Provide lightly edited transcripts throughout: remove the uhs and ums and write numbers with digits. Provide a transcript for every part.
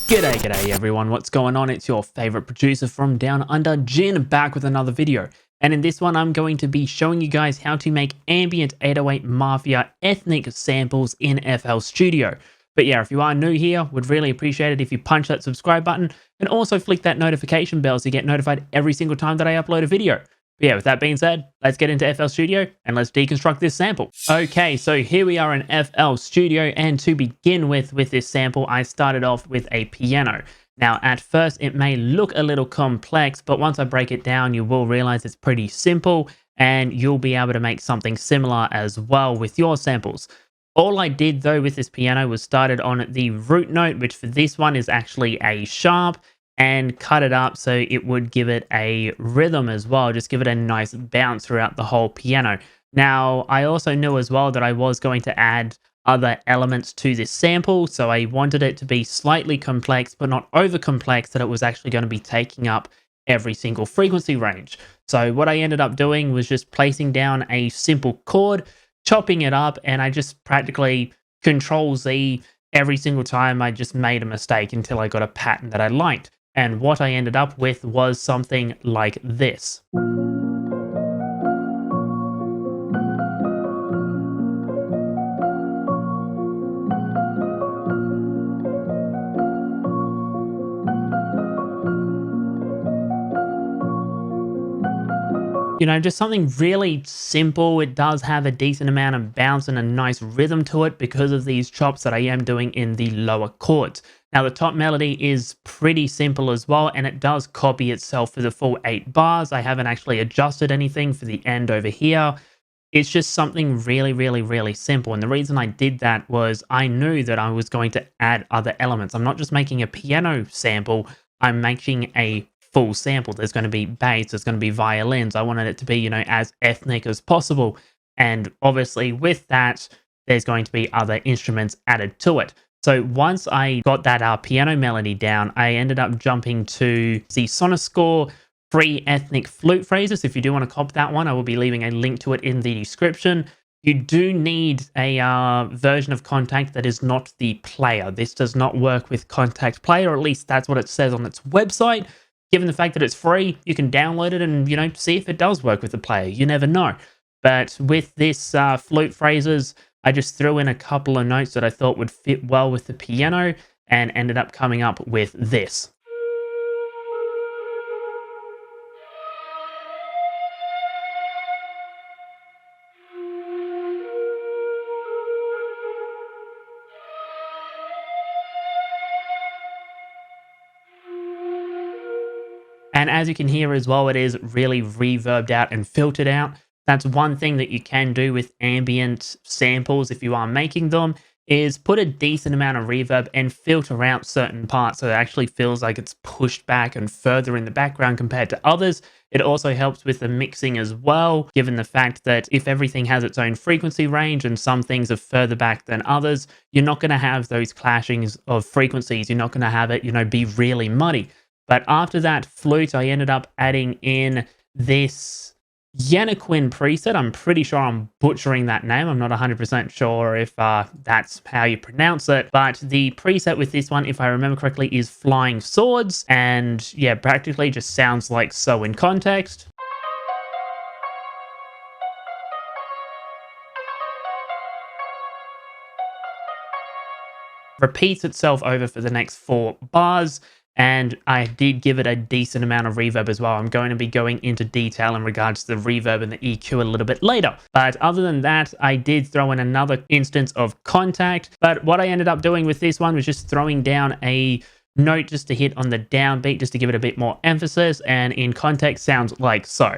G'day everyone, what's going on? It's your favorite producer from down under, Jhin, back with another video. And in this one, I'm going to be showing you guys how to make ambient 808 Mafia ethnic samples in FL Studio. But yeah, if you are new here, would really appreciate it if you punch that subscribe button and also flick that notification bell so you get notified every single time that I upload a video. But yeah, with that being said, let's get into FL Studio and let's deconstruct this sample. Okay, so here we are in FL Studio, and to begin with this sample, I started off with a piano. Now, at first, it may look a little complex, but once I break it down, you will realize it's pretty simple, and you'll be able to make something similar as well with your samples. All I did, though, with this piano was started on the root note, which for this one is actually a sharp, and cut it up so it would give it a rhythm as well, just give it a nice bounce throughout the whole piano. Now, I also knew as well that I was going to add other elements to this sample, so I wanted it to be slightly complex, but not over complex, that it was actually going to be taking up every single frequency range. So what I ended up doing was just placing down a simple chord, chopping it up, and I just practically Control-Z every single time I just made a mistake until I got a pattern that I liked. And what I ended up with was something like this. You know, just something really simple. It does have a decent amount of bounce and a nice rhythm to it because of these chops that I am doing in the lower chords. Now, the top melody is pretty simple as well, and it does copy itself for the full 8 bars. I haven't actually adjusted anything for the end over here. It's just something really simple. And the reason I did that was I knew that I was going to add other elements. I'm not just making a piano sample, I'm making a full sample. There's going to be bass, there's going to be violins. I wanted it to be, you know, as ethnic as possible. And obviously with that, there's going to be other instruments added to it. So once I got that piano melody down, I ended up jumping to the Sonoscore free ethnic flute phrases. If you do want to cop that one, I will be leaving a link to it in the description. You do need a version of Kontakt that is not the player. This does not work with Kontakt Player, or at least that's what it says on its website. Given the fact that it's free, you can download it and, you know, see if it does work with the player. You never know. But with this flute phrases, I just threw in a couple of notes that I thought would fit well with the piano and ended up coming up with this. And as you can hear as well, it is really reverbed out and filtered out. That's one thing that you can do with ambient samples if you are making them, is put a decent amount of reverb and filter out certain parts so it actually feels like it's pushed back and further in the background compared to others. It also helps with the mixing as well, given the fact that if everything has its own frequency range and some things are further back than others, you're not going to have those clashings of frequencies. You're not going to have it, you know, be really muddy. But after that flute, I ended up adding in this Yanniquin preset. I'm pretty sure I'm butchering that name. I'm not 100% sure if that's how you pronounce it. But the preset with this one, if I remember correctly, is Flying Swords. And yeah, practically just sounds like so in context. Repeats itself over for the next 4 bars. And I did give it a decent amount of reverb as well. I'm going to be going into detail in regards to the reverb and the EQ a little bit later. But other than that, I did throw in another instance of Kontakt. But what I ended up doing with this one was just throwing down a note just to hit on the downbeat, just to give it a bit more emphasis. And in Kontakt, sounds like so.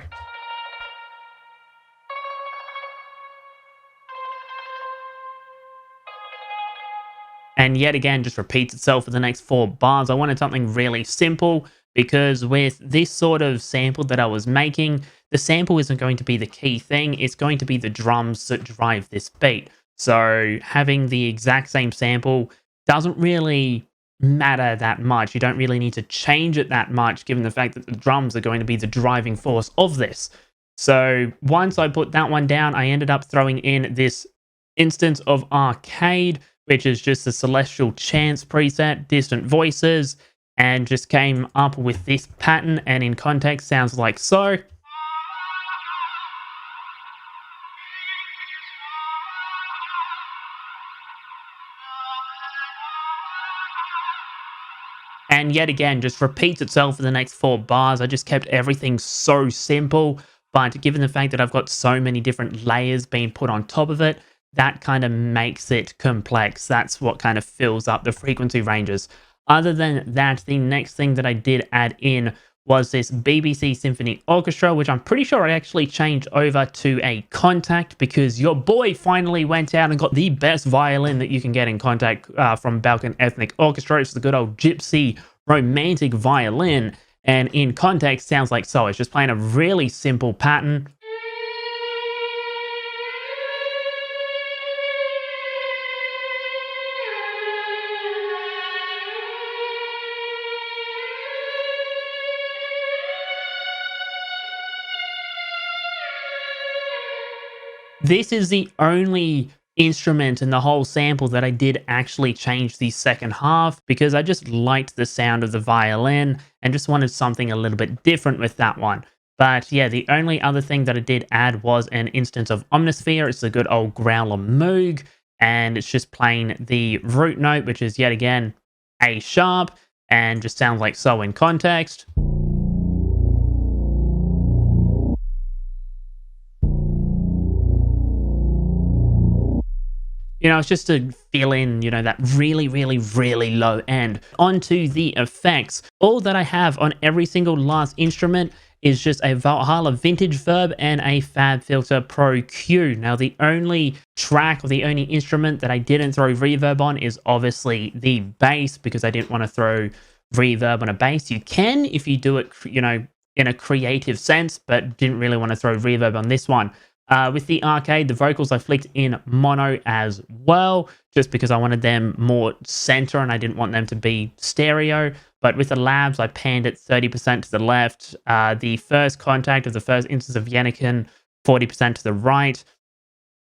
And yet again, just repeats itself for the next 4 bars. I wanted something really simple because with this sort of sample that I was making, the sample isn't going to be the key thing. It's going to be the drums that drive this beat. So having the exact same sample doesn't really matter that much. You don't really need to change it that much, given the fact that the drums are going to be the driving force of this. So once I put that one down, I ended up throwing in this instance of Arcade, which is just the Celestial Chants preset, Distant Voices, and just came up with this pattern, and in context sounds like so. And yet again, just repeats itself for the next 4 bars. I just kept everything so simple, but given the fact that I've got so many different layers being put on top of it, that kind of makes it complex. That's what kind of fills up the frequency ranges. Other than that, the next thing that I did add in was this BBC Symphony Orchestra, which I'm pretty sure I actually changed over to a Contact because your boy finally went out and got the best violin that you can get in Contact from Balkan Ethnic Orchestra. It's the good old gypsy romantic violin, and in Context sounds like so. It's just playing a really simple pattern. This is the only instrument in the whole sample that I did actually change the second half because I just liked the sound of the violin and just wanted something a little bit different with that one. But yeah, the only other thing that I did add was an instance of Omnisphere. It's the good old growler Moog, and it's just playing the root note, which is yet again A sharp, and just sounds like so in context. You know, it's just to fill in, you know, that really, really, really low end. Onto the effects. All that I have on every single last instrument is just a Valhalla Vintage Verb and a FabFilter Pro Q. Now, the only track or the only instrument that I didn't throw reverb on is obviously the bass, because I didn't want to throw reverb on a bass. You can if you do it, you know, in a creative sense, but didn't really want to throw reverb on this one. With the arcade, the vocals I flicked in mono as well, just because I wanted them more center and I didn't want them to be stereo. But with the labs, I panned it 30% to the left. The first contact of the first instance of Yannickin, 40% to the right.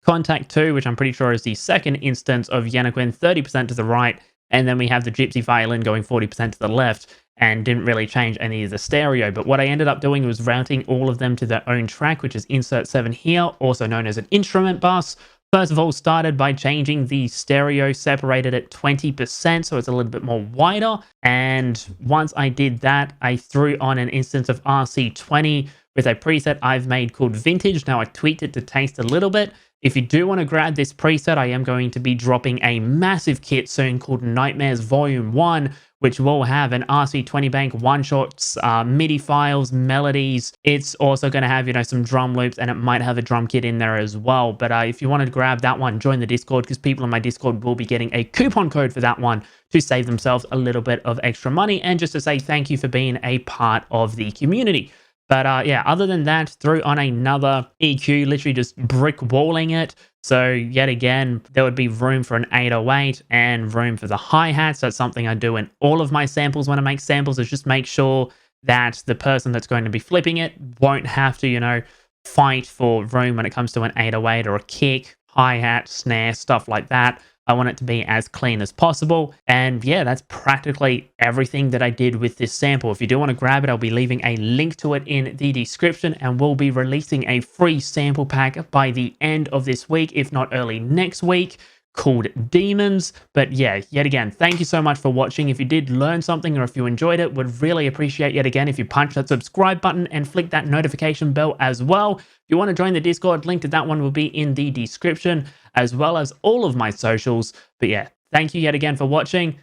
Contact 2, which I'm pretty sure is the second instance of Yannickin, 30% to the right. And then we have the Gypsy violin going 40% to the left, and didn't really change any of the stereo. But what I ended up doing was routing all of them to their own track, which is insert 7 here, also known as an instrument bus. First of all, started by changing the stereo, separated at 20%, so it's a little bit more wider. And once I did that, I threw on an instance of RC20 with a preset I've made called Vintage. Now I tweaked it to taste a little bit. If you do want to grab this preset, I am going to be dropping a massive kit soon called Nightmares Volume 1, which will have an RC20 bank, one-shots, MIDI files, melodies. It's also going to have, you know, some drum loops, and it might have a drum kit in there as well. But if you want to grab that one, join the Discord, because people in my Discord will be getting a coupon code for that one to save themselves a little bit of extra money, and just to say thank you for being a part of the community. But yeah, other than that, threw on another EQ, literally just brick walling it. So yet again, there would be room for an 808 and room for the hi-hats. That's something I do in all of my samples when I make samples, is just make sure that the person that's going to be flipping it won't have to, you know, fight for room when it comes to an 808 or a kick, hi-hat, snare, stuff like that. I want it to be as clean as possible. And yeah, that's practically everything that I did with this sample. If you do want to grab it, I'll be leaving a link to it in the description, and we'll be releasing a free sample pack by the end of this week, if not early next week, called Demons. But yeah, yet again, thank you so much for watching. If you did learn something, or if you enjoyed it, would really appreciate yet again if you punch that subscribe button and flick that notification bell as well. If you want to join the Discord, link to that one will be in the description, as well as all of my socials. But yeah, thank you yet again for watching,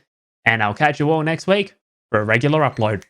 and I'll catch you all next week for a regular upload.